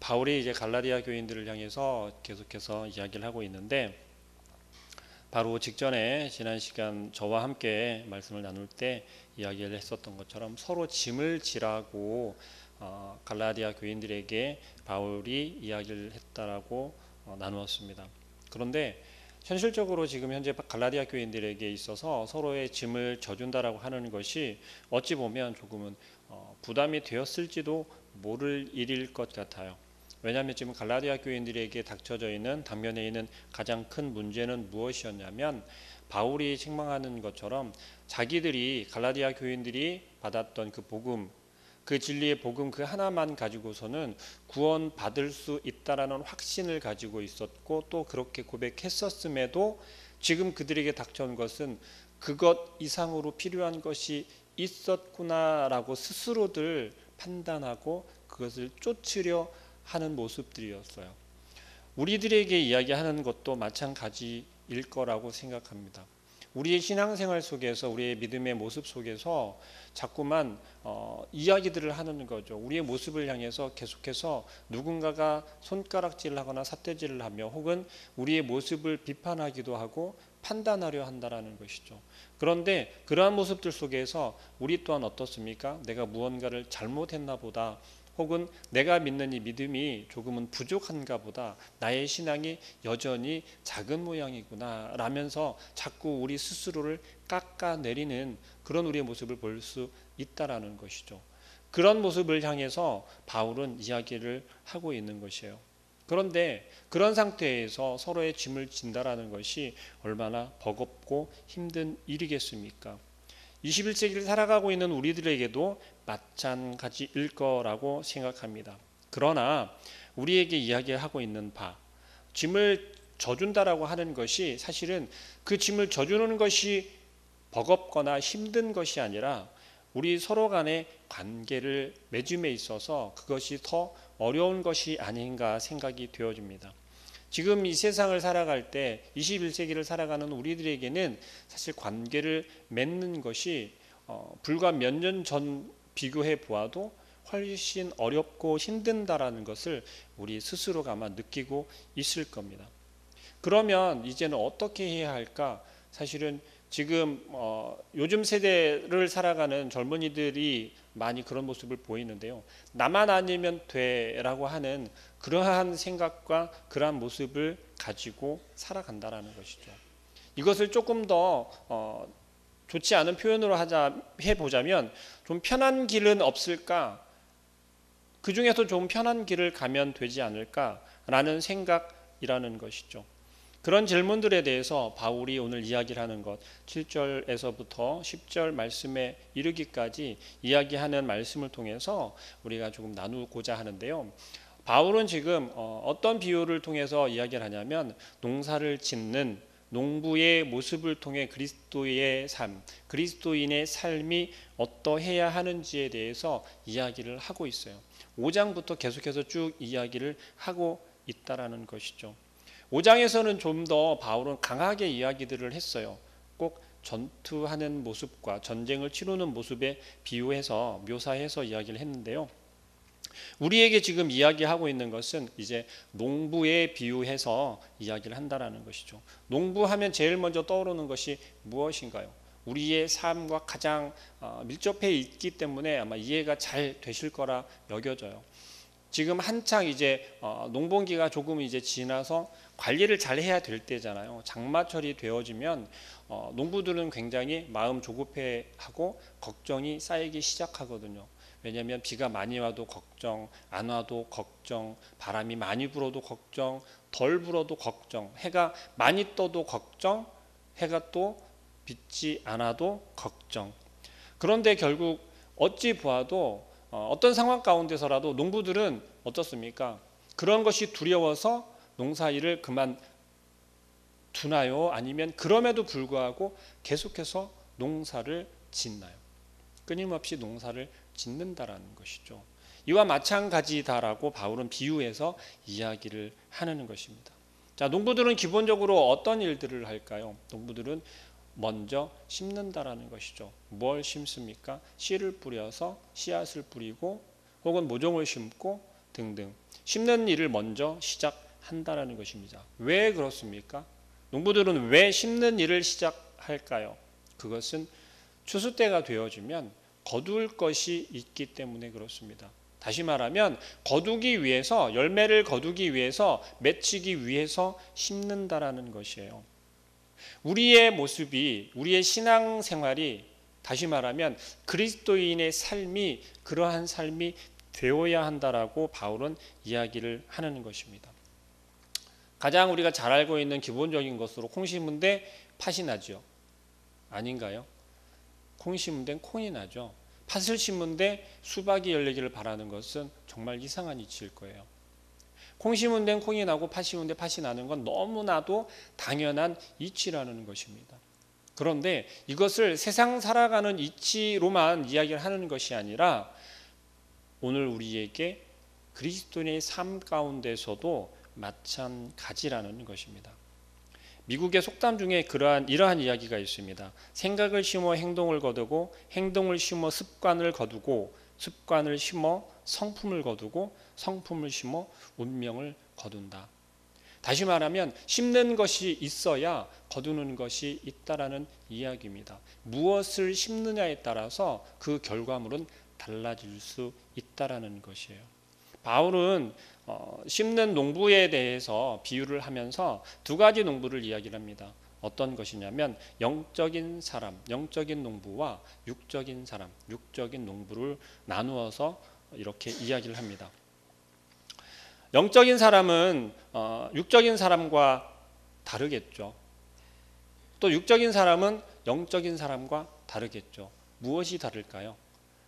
바울이 이제 갈라디아 교인들을 향해서 계속해서 이야기를 하고 있는데, 바로 직전에 지난 시간 저와 함께 말씀을 나눌 때 이야기를 했었던 것처럼 서로 짐을 지라고 갈라디아 교인들에게 바울이 이야기를 했다라고 나누었습니다. 그런데 현실적으로 지금 현재 갈라디아 교인들에게 있어서 서로의 짐을 져준다라고 하는 것이 어찌 보면 조금은 부담이 되었을지도 모를 일일 것 같아요. 왜냐하면 지금 갈라디아 교인들에게 닥쳐져 있는 당면에 있는 가장 큰 문제는 무엇이었냐면, 바울이 책망하는 것처럼 자기들이 갈라디아 교인들이 받았던 그 복음, 그 진리의 복음 그 하나만 가지고서는 구원 받을 수 있다라는 확신을 가지고 있었고, 또 그렇게 고백했었음에도 지금 그들에게 닥쳐온 것은 그것 이상으로 필요한 것이 있었구나라고 스스로들 판단하고 그것을 쫓으려 하는 모습들이었어요. 우리들에게 이야기하는 것도 마찬가지일 거라고 생각합니다. 우리의 신앙생활 속에서, 우리의 믿음의 모습 속에서 자꾸만 이야기들을 하는 거죠. 우리의 모습을 향해서 계속해서 누군가가 손가락질을 하거나 삿대질을 하며, 혹은 우리의 모습을 비판하기도 하고 판단하려 한다라는 것이죠. 그런데 그러한 모습들 속에서 우리 또한 어떻습니까? 내가 무언가를 잘못했나 보다, 혹은 내가 믿는 이 믿음이 조금은 부족한가 보다, 나의 신앙이 여전히 작은 모양이구나 라면서 자꾸 우리 스스로를 깎아내리는 그런 우리의 모습을 볼 수 있다라는 것이죠. 그런 모습을 향해서 바울은 이야기를 하고 있는 것이에요. 그런데 그런 상태에서 서로의 짐을 진다라는 것이 얼마나 버겁고 힘든 일이겠습니까? 21세기를 살아가고 있는 우리들에게도 마찬가지일 거라고 생각합니다. 그러나 우리에게 이야기하고 있는 바, 짐을 져준다라고 하는 것이 사실은 그 짐을 져주는 것이 버겁거나 힘든 것이 아니라 우리 서로 간의 관계를 맺음에 있어서 그것이 더 어려운 것이 아닌가 생각이 되어집니다. 지금 이 세상을 살아갈 때 21세기를 살아가는 우리들에게는 사실 관계를 맺는 것이 불과 몇 년 전 비교해 보아도 훨씬 어렵고 힘든다라는 것을 우리 스스로가 아마 느끼고 있을 겁니다. 그러면 이제는 어떻게 해야 할까? 사실은 지금 요즘 세대를 살아가는 젊은이들이 많이 그런 모습을 보이는데요. 나만 아니면 돼라고 하는 그러한 생각과 그러한 모습을 가지고 살아간다라는 것이죠. 이것을 조금 더 좋지 않은 표현으로 해보자면, 좀 편한 길은 없을까? 그 중에서 좀 편한 길을 가면 되지 않을까라는 생각이라는 것이죠. 그런 질문들에 대해서 바울이 오늘 이야기를 하는 것, 7절에서부터 10절 말씀에 이르기까지 이야기하는 말씀을 통해서 우리가 조금 나누고자 하는데요. 바울은 지금 어떤 비유를 통해서 이야기를 하냐면, 농사를 짓는 농부의 모습을 통해 그리스도의 삶, 그리스도인의 삶이 어떠해야 하는지에 대해서 이야기를 하고 있어요. 5장부터 계속해서 쭉 이야기를 하고 있다라는 것이죠. 5장에서는 좀 더 바울은 강하게 이야기들을 했어요. 꼭 전투하는 모습과 전쟁을 치르는 모습에 비유해서 묘사해서 이야기를 했는데요. 우리에게 지금 이야기하고 있는 것은 이제 농부에 비유해서 이야기를 한다라는 것이죠. 농부하면 제일 먼저 떠오르는 것이 무엇인가요? 우리의 삶과 가장 밀접해 있기 때문에 아마 이해가 잘 되실 거라 여겨져요. 지금 한창 이제 농번기가 조금 이제 지나서 관리를 잘 해야 될 때잖아요. 장마철이 되어지면 농부들은 굉장히 마음 조급해하고 걱정이 쌓이기 시작하거든요. 왜냐하면 비가 많이 와도 걱정, 안 와도 걱정, 바람이 많이 불어도 걱정, 덜 불어도 걱정, 해가 많이 떠도 걱정, 해가 또 빛지 않아도 걱정. 그런데 결국 어찌 보아도 어떤 상황 가운데서라도 농부들은 어떻습니까? 그런 것이 두려워서 농사일을 그만두나요? 아니면 그럼에도 불구하고 계속해서 농사를 짓나요? 끊임없이 농사를 짓는다라는 것이죠. 이와 마찬가지다라고 바울은 비유해서 이야기를 하는 것입니다. 자, 농부들은 기본적으로 어떤 일들을 할까요? 농부들은 먼저 심는다라는 것이죠. 뭘 심습니까? 씨를 뿌려서 씨앗을 뿌리고, 혹은 모종을 심고 등등 심는 일을 먼저 시작한다라는 것입니다. 왜 그렇습니까? 농부들은 왜 심는 일을 시작할까요? 그것은 추수 때가 되어지면 거둘 것이 있기 때문에 그렇습니다. 다시 말하면 거두기 위해서, 열매를 거두기 위해서, 맺히기 위해서 심는다라는 것이에요. 우리의 모습이, 우리의 신앙생활이 다시 말하면 그리스도인의 삶이 그러한 삶이 되어야 한다라고 바울은 이야기를 하는 것입니다. 가장 우리가 잘 알고 있는 기본적인 것으로 콩 심은 데 팥이 나죠. 아닌가요? 콩 심은 데는 콩이 나죠. 팥을 심은 데 수박이 열리기를 바라는 것은 정말 이상한 이치일 거예요. 콩 심은 데는 콩이 나고 팥 심은 데 팥이 나는 건 너무나도 당연한 이치라는 것입니다. 그런데 이것을 세상 살아가는 이치로만 이야기를 하는 것이 아니라 오늘 우리에게 그리스도인의 삶 가운데서도 마찬가지라는 것입니다. 미국의 속담 중에 이러한 이야기가 있습니다. 생각을 심어 행동을 거두고, 행동을 심어 습관을 거두고, 습관을 심어 성품을 거두고, 성품을 심어 운명을 거둔다. 다시 말하면 심는 것이 있어야 거두는 것이 있다라는 이야기입니다. 무엇을 심느냐에 따라서 그 결과물은 달라질 수 있다라는 것이에요. 바울은 심는 농부에 대해서 비유를 하면서 두 가지 농부를 이야기를 합니다. 어떤 것이냐면 영적인 사람, 영적인 농부와 육적인 사람, 육적인 농부를 나누어서 이렇게 이야기를 합니다. 영적인 사람은 육적인 사람과 다르겠죠. 또 육적인 사람은 영적인 사람과 다르겠죠. 무엇이 다를까요?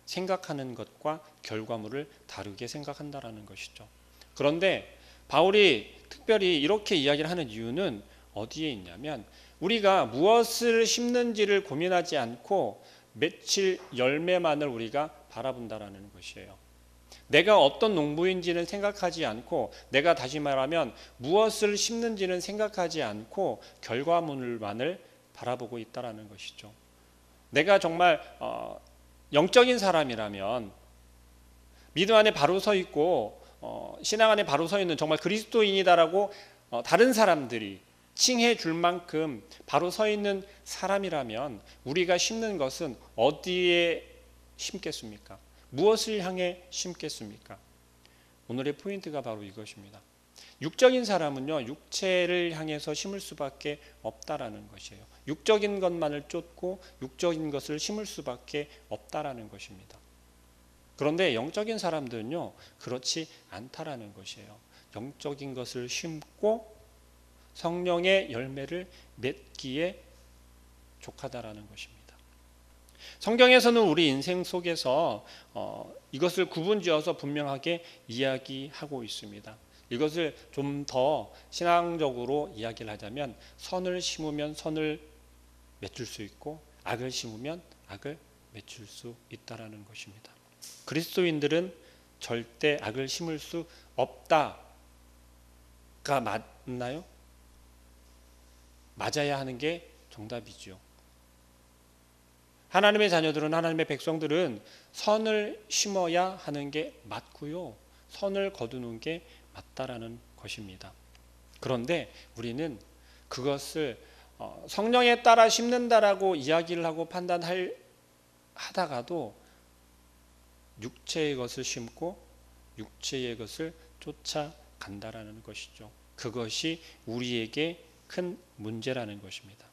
생각하는 것과 결과물을 다르게 생각한다라는 것이죠. 그런데 바울이 특별히 이렇게 이야기를 하는 이유는 어디에 있냐면 우리가 무엇을 심는지를 고민하지 않고 맺힐 열매만을 우리가 바라본다라는 것이에요. 내가 어떤 농부인지는 생각하지 않고, 내가 다시 말하면 무엇을 심는지는 생각하지 않고 결과물만을 바라보고 있다라는 것이죠. 내가 정말 영적인 사람이라면 믿음 안에 바로 서 있고 신앙 안에 바로 서 있는 정말 그리스도인이다라고 다른 사람들이 칭해 줄 만큼 바로 서 있는 사람이라면 우리가 심는 것은 어디에 심겠습니까? 무엇을 향해 심겠습니까? 오늘의 포인트가 바로 이것입니다. 육적인 사람은요, 육체를 향해서 심을 수밖에 없다라는 것이에요. 육적인 것만을 쫓고 육적인 것을 심을 수밖에 없다라는 것입니다. 그런데 영적인 사람들은요, 그렇지 않다라는 것이에요. 영적인 것을 심고 성령의 열매를 맺기에 족하다라는 것입니다. 성경에서는 우리 인생 속에서 이것을 구분지어서 분명하게 이야기하고 있습니다. 이것을 좀 더 신앙적으로 이야기를 하자면 선을 심으면 선을 맺을 수 있고 악을 심으면 악을 맺을 수 있다라는 것입니다. 그리스도인들은 절대 악을 심을 수 없다가 맞나요? 맞아야 하는 게 정답이죠. 하나님의 자녀들은, 하나님의 백성들은 선을 심어야 하는 게 맞고요. 선을 거두는 게 맞다라는 것입니다. 그런데 우리는 그것을 성령에 따라 심는다라고 이야기를 하고 하다가도 육체의 것을 심고 육체의 것을 쫓아간다라는 것이죠. 그것이 우리에게 큰 문제라는 것입니다.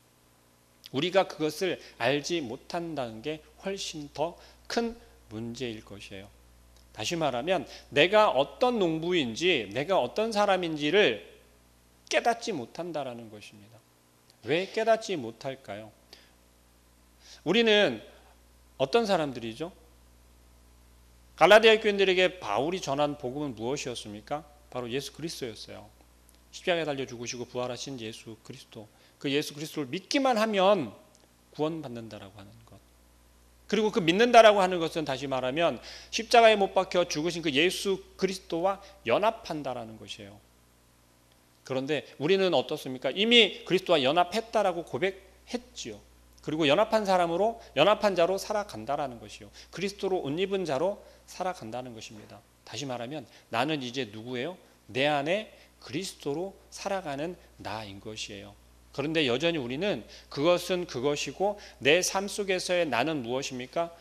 우리가 그것을 알지 못한다는 게 훨씬 더 큰 문제일 것이에요. 다시 말하면 내가 어떤 농부인지, 내가 어떤 사람인지를 깨닫지 못한다라는 것입니다. 왜 깨닫지 못할까요? 우리는 어떤 사람들이죠? 갈라디아 교인들에게 바울이 전한 복음은 무엇이었습니까? 바로 예수 그리스도였어요. 십자가에 달려 죽으시고 부활하신 예수 그리스도. 그 예수 그리스도를 믿기만 하면 구원받는다라고 하는 것. 그리고 그 믿는다라고 하는 것은 다시 말하면 십자가에 못 박혀 죽으신 그 예수 그리스도와 연합한다라는 것이에요. 그런데 우리는 어떻습니까? 이미 그리스도와 연합했다라고 고백했지요. 그리고 연합한 자로 살아간다라는 것이요. 그리스도로 옷 입은 자로 살아간다는 것입니다. 다시 말하면 나는 이제 누구예요? 내 안에 그리스도로 살아가는 나인 것이에요. 그런데 여전히 우리는 그것은 그것이고 내 삶 속에서의 나는 무엇입니까?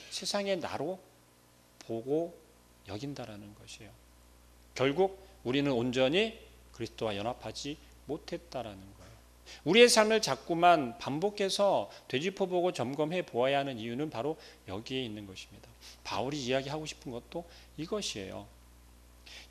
세상의 나로 보고 여긴다라는 것이에요. 결국 우리는 온전히 그리스도와 연합하지 못했다라는 거예요. 우리의 삶을 자꾸만 반복해서 되짚어보고 점검해 보아야 하는 이유는 바로 여기에 있는 것입니다. 바울이 이야기하고 싶은 것도 이것이에요.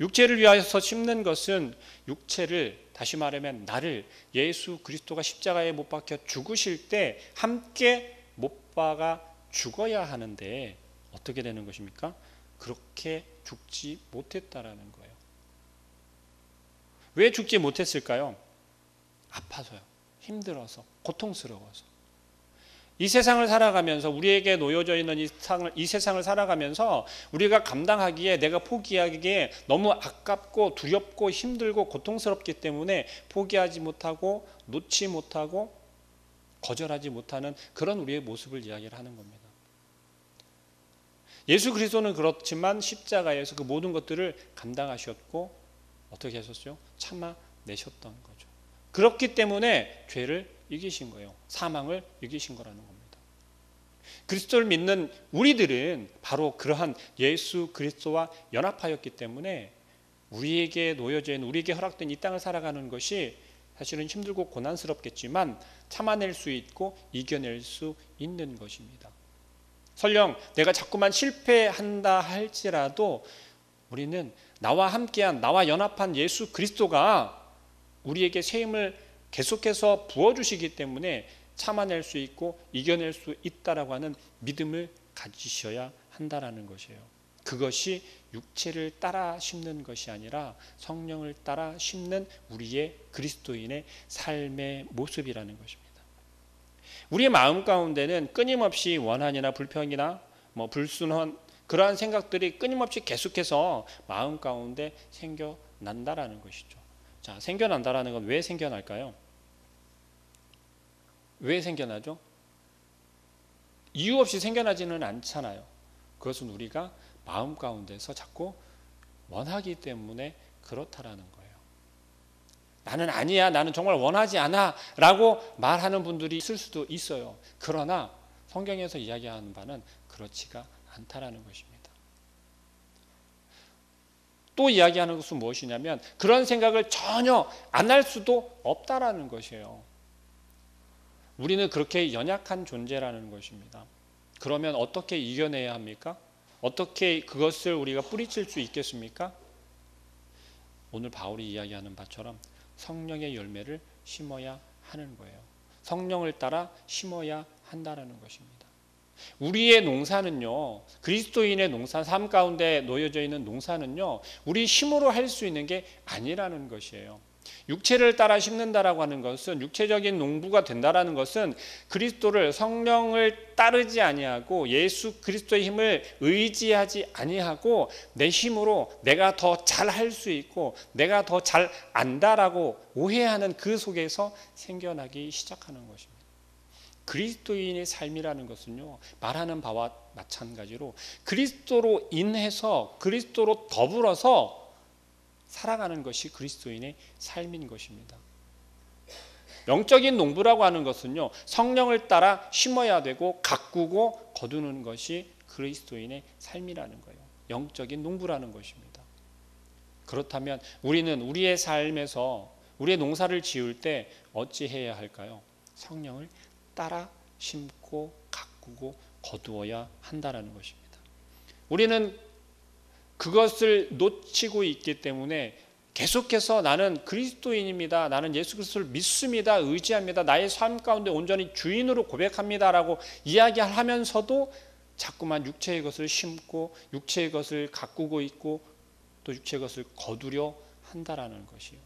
육체를 위하여서 심는 것은 육체를, 다시 말하면 나를 예수 그리스도가 십자가에 못 박혀 죽으실 때 함께 못 박아 죽어야 하는데 어떻게 되는 것입니까? 그렇게 죽지 못했다라는 거예요. 왜 죽지 못했을까요? 아파서요. 힘들어서, 고통스러워서. 이 세상을 살아가면서, 우리에게 놓여져 있는 이 세상을 살아가면서 우리가 감당하기에, 내가 포기하기에 너무 아깝고 두렵고 힘들고 고통스럽기 때문에 포기하지 못하고 놓지 못하고 거절하지 못하는 그런 우리의 모습을 이야기를 하는 겁니다. 예수 그리스도는 그렇지만 십자가에서 그 모든 것들을 감당하셨고 어떻게 하셨어요? 참아내셨던 거죠. 그렇기 때문에 죄를 이기신 거예요. 사망을 이기신 거라는 겁니다. 그리스도를 믿는 우리들은 바로 그러한 예수 그리스도와 연합하였기 때문에 우리에게 놓여져 있는, 우리에게 허락된 이 땅을 살아가는 것이 사실은 힘들고 고난스럽겠지만 참아낼 수 있고 이겨낼 수 있는 것입니다. 설령 내가 자꾸만 실패한다 할지라도 우리는 나와 함께한, 나와 연합한 예수 그리스도가 우리에게 새 힘을 계속해서 부어주시기 때문에 참아낼 수 있고 이겨낼 수 있다라고 하는 믿음을 가지셔야 한다라는 것이에요. 그것이 육체를 따라 심는 것이 아니라 성령을 따라 심는 우리의 그리스도인의 삶의 모습이라는 것입니다. 우리의 마음 가운데는 끊임없이 원한이나 불평이나 불순한 그러한 생각들이 끊임없이 계속해서 마음 가운데 생겨난다라는 것이죠. 자, 생겨난다라는 건 왜 생겨날까요? 왜 생겨나죠? 이유 없이 생겨나지는 않잖아요. 그것은 우리가 마음 가운데서 자꾸 원하기 때문에 그렇다라는 거예요. 나는 아니야, 나는 정말 원하지 않아 라고 말하는 분들이 있을 수도 있어요. 그러나 성경에서 이야기하는 바는 그렇지가 않다라는 것입니다. 또 이야기하는 것은 무엇이냐면 그런 생각을 전혀 안 할 수도 없다라는 것이에요. 우리는 그렇게 연약한 존재라는 것입니다. 그러면 어떻게 이겨내야 합니까? 어떻게 그것을 우리가 뿌리칠 수 있겠습니까? 오늘 바울이 이야기하는 바처럼 성령의 열매를 심어야 하는 거예요. 성령을 따라 심어야 한다는 것입니다. 우리의 농사는요, 그리스도인의 농사, 삶 가운데 놓여져 있는 농사는요, 우리 힘으로 할 수 있는 게 아니라는 것이에요. 육체를 따라 심는다라고 하는 것은, 육체적인 농부가 된다라는 것은 그리스도를, 성령을 따르지 아니하고 예수 그리스도의 힘을 의지하지 아니하고 내 힘으로 내가 더 잘 할 수 있고 내가 더 잘 안다라고 오해하는 그 속에서 생겨나기 시작하는 것입니다. 그리스도인의 삶이라는 것은요, 말하는 바와 마찬가지로 그리스도로 인해서, 그리스도로 더불어서 살아가는 것이 그리스도인의 삶인 것입니다. 영적인 농부라고 하는 것은요, 성령을 따라 심어야 되고 가꾸고 거두는 것이 그리스도인의 삶이라는 거예요. 영적인 농부라는 것입니다. 그렇다면 우리는 우리의 삶에서 우리의 농사를 지을 때 어찌해야 할까요? 성령을 따라 심고 가꾸고 거두어야 한다는 것입니다. 우리는 그것을 놓치고 있기 때문에 계속해서 나는 그리스도인입니다, 나는 예수 그리스도를 믿습니다, 의지합니다, 나의 삶 가운데 온전히 주인으로 고백합니다라고 이야기하면서도 자꾸만 육체의 것을 심고 육체의 것을 가꾸고 있고 또 육체의 것을 거두려 한다라는 것이요.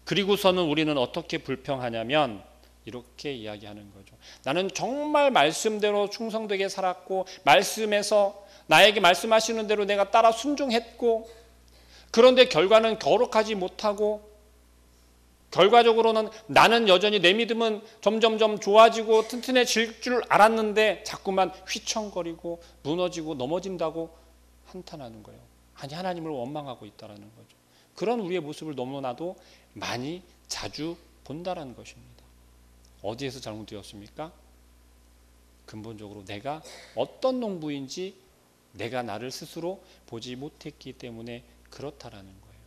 그리고서는 우리는 어떻게 불평하냐면 이렇게 이야기하는 거죠. 나는 정말 말씀대로 충성되게 살았고 말씀에서 나에게 말씀하시는 대로 내가 따라 순종했고 그런데 결과는 거룩하지 못하고 결과적으로는 나는 여전히 내 믿음은 점점점 좋아지고 튼튼해질 줄 알았는데 자꾸만 휘청거리고 무너지고 넘어진다고 한탄하는 거예요. 아니 하나님을 원망하고 있다라는 거죠. 그런 우리의 모습을 너무나도 많이 자주 본다라는 것입니다. 어디에서 잘못되었습니까? 근본적으로 내가 어떤 농부인지 내가 나를 스스로 보지 못했기 때문에 그렇다라는 거예요.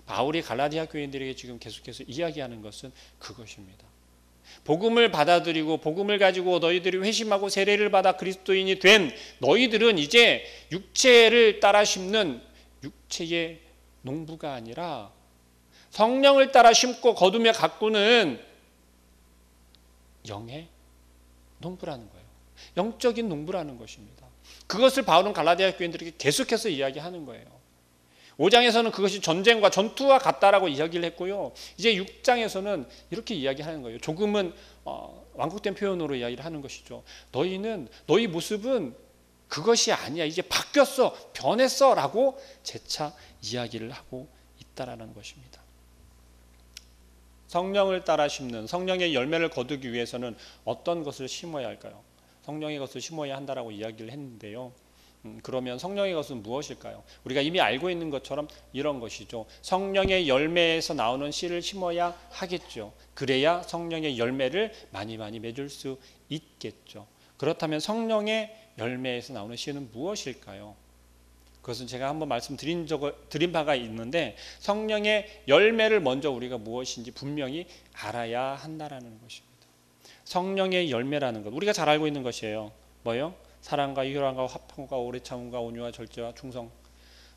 바울이 갈라디아 교인들에게 지금 계속해서 이야기하는 것은 그것입니다. 복음을 받아들이고 복음을 가지고 너희들이 회심하고 세례를 받아 그리스도인이 된 너희들은 이제 육체를 따라 심는 육체의 농부가 아니라 성령을 따라 심고 거두며 가꾸는 영의 농부라는 거예요. 영적인 농부라는 것입니다. 그것을 바울은 갈라디아 교인들에게 계속해서 이야기하는 거예요. 5장에서는 그것이 전쟁과 전투와 같다라고 이야기를 했고요. 이제 6장에서는 이렇게 이야기하는 거예요. 조금은 완곡된 표현으로 이야기를 하는 것이죠. 너희 모습은 그것이 아니야. 이제 바뀌었어. 변했어. 라고 재차 이야기를 하고 있다라는 것입니다. 성령을 따라 심는 성령의 열매를 거두기 위해서는 어떤 것을 심어야 할까요? 성령의 것을 심어야 한다라고 이야기를 했는데요. 그러면 성령의 것은 무엇일까요? 우리가 이미 알고 있는 것처럼 이런 것이죠. 성령의 열매에서 나오는 씨를 심어야 하겠죠. 그래야 성령의 열매를 많이 맺을 수 있겠죠. 그렇다면 성령의 열매에서 나오는 씨는 무엇일까요? 그것은 제가 한번 말씀드린 바가 있는데 성령의 열매를 먼저 우리가 무엇인지 분명히 알아야 한다라는 것입니다. 성령의 열매라는 것 우리가 잘 알고 있는 것이에요. 뭐요? 사랑과 희락과 화평과 오래 참음과 온유와 절제와 충성.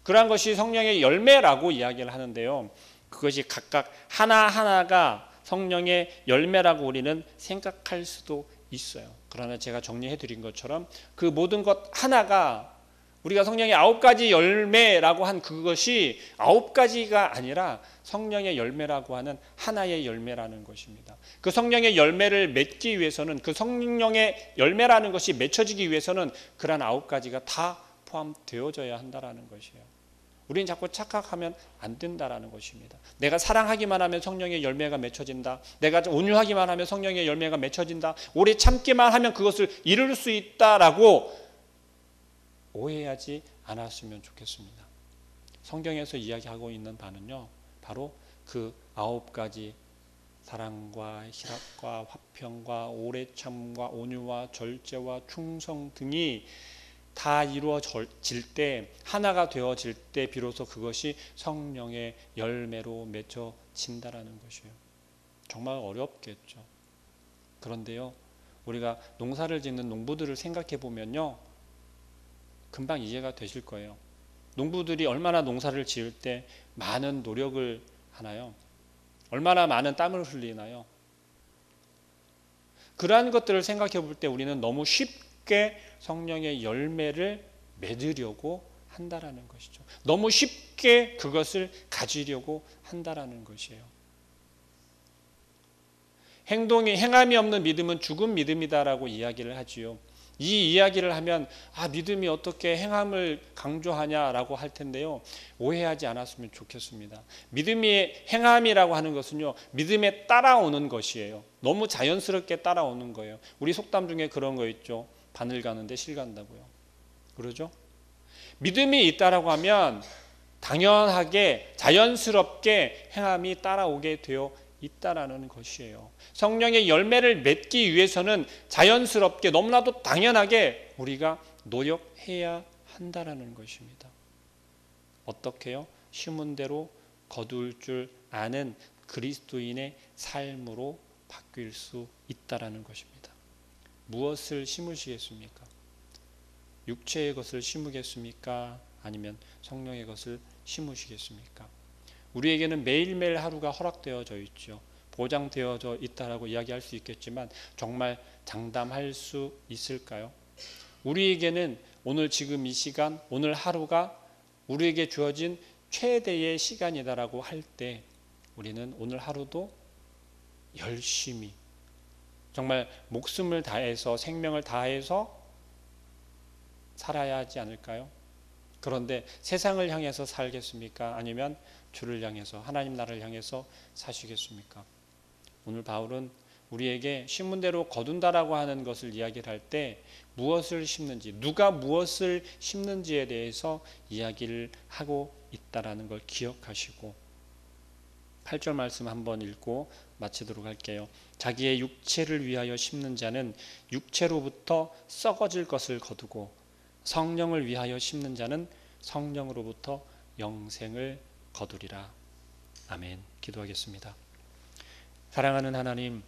그러한 것이 성령의 열매라고 이야기를 하는데요. 그것이 각각 하나하나가 성령의 열매라고 우리는 생각할 수도 있어요. 그러나 제가 정리해 드린 것처럼 그 모든 것 하나가 우리가 성령의 9가지 열매라고 한 그것이 9가지가 아니라 성령의 열매라고 하는 하나의 열매라는 것입니다. 그 성령의 열매를 맺기 위해서는 그 성령의 열매라는 것이 맺혀지기 위해서는 그런 9가지가 다 포함되어져야 한다라는 것이에요. 우리는 자꾸 착각하면 안 된다라는 것입니다. 내가 사랑하기만 하면 성령의 열매가 맺혀진다. 내가 온유하기만 하면 성령의 열매가 맺혀진다. 오래 참기만 하면 그것을 이룰 수 있다라고 오해하지 않았으면 좋겠습니다. 성경에서 이야기하고 있는 바는요, 바로 그 9가지 사랑과 희락과 화평과 오래 참과 온유와 절제와 충성 등이 다 이루어질 때, 하나가 되어질 때 비로소 그것이 성령의 열매로 맺혀진다라는 것이에요. 정말 어렵겠죠. 그런데요, 우리가 농사를 짓는 농부들을 생각해 보면요, 금방 이해가 되실 거예요. 농부들이 얼마나 농사를 지을 때 많은 노력을 하나요? 얼마나 많은 땀을 흘리나요? 그러한 것들을 생각해 볼 때 우리는 너무 쉽게 성령의 열매를 맺으려고 한다라는 것이죠. 너무 쉽게 그것을 가지려고 한다라는 것이에요. 행함이 없는 믿음은 죽은 믿음이다라고 이야기를 하지요. 이 이야기를 하면 믿음이 어떻게 행함을 강조하냐라고 할 텐데요. 오해하지 않았으면 좋겠습니다. 믿음이 행함이라고 하는 것은요, 믿음에 따라오는 것이에요. 너무 자연스럽게 따라오는 거예요. 우리 속담 중에 그런 거 있죠. 바늘 가는데 실 간다고요. 그러죠? 믿음이 있다라고 하면 당연하게 자연스럽게 행함이 따라오게 되어 있다라는 것이에요. 성령의 열매를 맺기 위해서는 자연스럽게 너무나도 당연하게 우리가 노력해야 한다라는 것입니다. 어떻게요? 심은 대로 거둘 줄 아는 그리스도인의 삶으로 바뀔 수 있다라는 것입니다. 무엇을 심으시겠습니까? 육체의 것을 심으겠습니까? 아니면 성령의 것을 심으시겠습니까? 우리에게는 매일매일 하루가 허락되어져 있죠. 보장되어져 있다라고 이야기할 수 있겠지만 정말 장담할 수 있을까요? 우리에게는 오늘 지금 이 시간, 오늘 하루가 우리에게 주어진 최대의 시간이다라고 할 때 우리는 오늘 하루도 열심히 정말 목숨을 다해서 생명을 다해서 살아야 하지 않을까요? 그런데 세상을 향해서 살겠습니까? 아니면 주를 향해서 하나님 나라를 향해서 사시겠습니까? 오늘 바울은 우리에게 신문대로 거둔다라고 하는 것을 이야기를 할 때 무엇을 심는지, 누가 무엇을 심는지에 대해서 이야기를 하고 있다라는 걸 기억하시고 8절 말씀 한번 읽고 마치도록 할게요. 자기의 육체를 위하여 심는 자는 육체로부터 썩어질 것을 거두고 성령을 위하여 심는 자는 성령으로부터 영생을 거두리라. 아멘. 기도하겠습니다. 사랑하는 하나님,